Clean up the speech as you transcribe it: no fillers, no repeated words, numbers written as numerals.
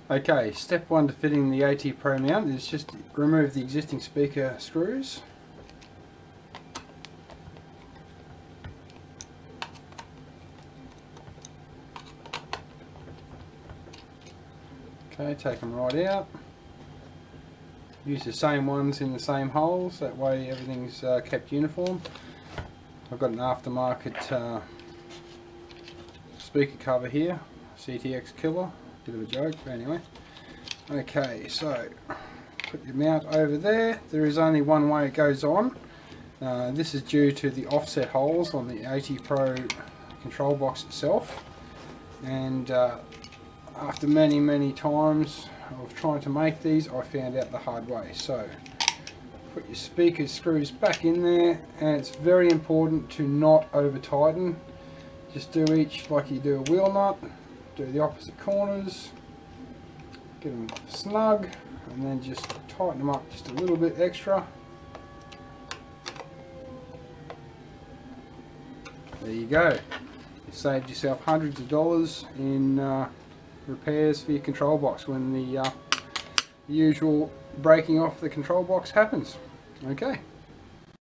Okay, step one to fitting the AtPro mount is just remove the existing speaker screws. Okay, take them right out. Use the same ones in the same holes, that way everything's kept uniform. I've got an aftermarket speaker cover here, CTX Killer, bit of a joke, but anyway. Okay, so put your mount over there. There is only one way it goes on. This is due to the offset holes on the AtPro control box itself, and after many times of trying to make these, I found out the hard way. So put your speaker screws back in there, and it's very important to not over tighten. Just do each like you do a wheel nut, do the opposite corners, get them snug, and then just tighten them up just a little bit extra. There you go. You saved yourself hundreds of dollars in repairs for your control box when the usual breaking off the control box happens. Okay.